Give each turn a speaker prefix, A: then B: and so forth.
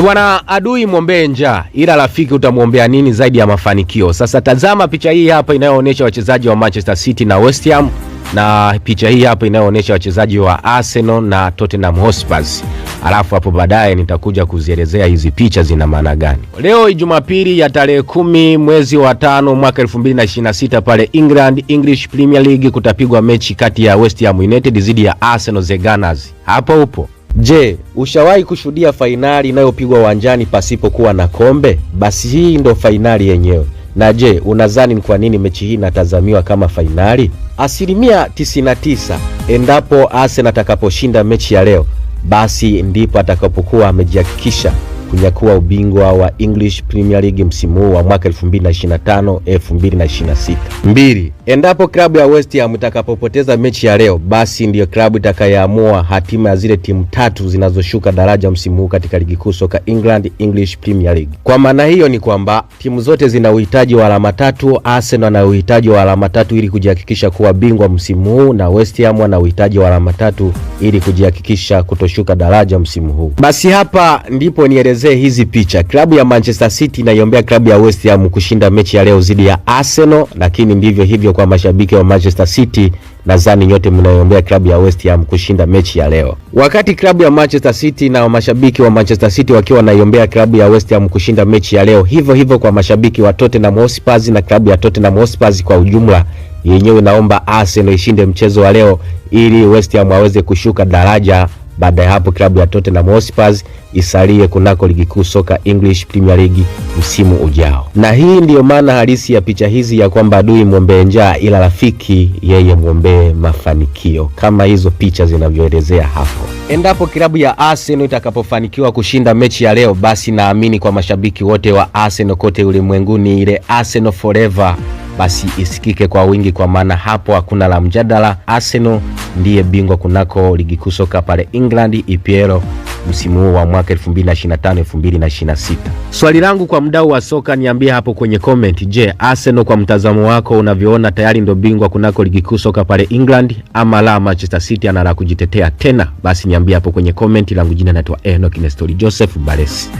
A: Bwana, adui muombe njaa, ila rafiki utamuombea nini zaidi ya mafanikio? Sasa tazama picha hii hapa inayoonyesha wachezaji wa Manchester City na West Ham, na picha hii hapa inayoonyesha wachezaji wa Arsenal na Tottenham Hotspur. Alafu hapo baadaye nitakuja kuzielezea hizi picha zina maana gani. Leo Jumapili ya tarehe 10 mwezi wa 5 mwaka 2026 pale England English Premier League kutapigwa mechi kati ya West Ham United dhidi ya Arsenal the Gunners. Hapo upo. Je, ushawahi kushuhudia fainali inayopigwa uwanjani pasipokuwa na kombe? Basi hii ndo fainali yenyewe. Na je, unadhani ni kwa nini mechi hii inatazamiwa kama fainali? 99% endapo Arsenal atakaposhinda mechi ya leo, basi ndipo atakapokuwa amejihakikisha kunyakua ubingwa wa English Premier League msimu huu wa mwaka 2025-2026. 2. Endapo klabu ya West Ham itakapopoteza mechi ya leo, basi ndiyo klabu itakayoamua hatima ya zile timu tatu zinazoshuka daraja msimu huu katika ligi kuu soka England English Premier League. Kwa maana hiyo ni kwamba timu zote zina uhitaji wa alama tatu. Arsenal na uhitaji wa alama tatu ili kujihakikisha kuwa bingwa msimu huu, na West Ham na uhitaji wa alama tatu ili kujihakikisha kutoshuka daraja msimu huu. Basi hapa ndipo nielezee hizi picha. Klabu ya Manchester City inaiombea klabu ya West Ham kushinda mechi ya leo dhidi ya Arsenal, lakini ndivyo hivyo kwa mashabiki wa Manchester City. Nadhani nyote mnaiombea klabu ya West Ham kushinda mechi ya leo. Wakati klabu ya Manchester City na mashabiki wa Manchester City wakiwa wanaiombea klabu ya West Ham kushinda mechi ya leo, hivyo hivyo kwa mashabiki wa Tottenham Hotspur na klabu ya Tottenham Hotspur kwa ujumla, yenyewe naomba Arsenal ishinde mchezo wa leo ili West Ham aweze kushuka daraja. Baada ya hapo klabu ya Tottenham Hotspur isalie kunako ligi kuu soka English Premier League msimu ujao. Na hii ndiyo maana halisi ya picha hizi ya kwamba adui muombe njaa ila rafiki yeye muombe mafanikio, kama hizo picha zinavyoelezea hapo. Endapo klabu ya Arsenal itakapofanikiwa kushinda mechi ya leo, basi naamini kwa mashabiki wote wa Arsenal kote ulimwenguni ile Arsenal forever basi isikike kwa wingi, kwa maana hapo hakuna la mjadala. Arsenal ndiye bingwa kunako ligi kuu soka pale England EPL msimu huu wa mwaka 2025-2026. Swali langu kwa mdau wa soka, niambie hapo kwenye comment. Je, Arsenal kwa mtazamo wako unavyoona tayari ndo bingwa kunako ligi kuu soka pale England, ama la Manchester City anala kujitetea tena? Basi niambie hapo kwenye comment. Langu jina naitwa Enoch Nestori Joseph Baresi.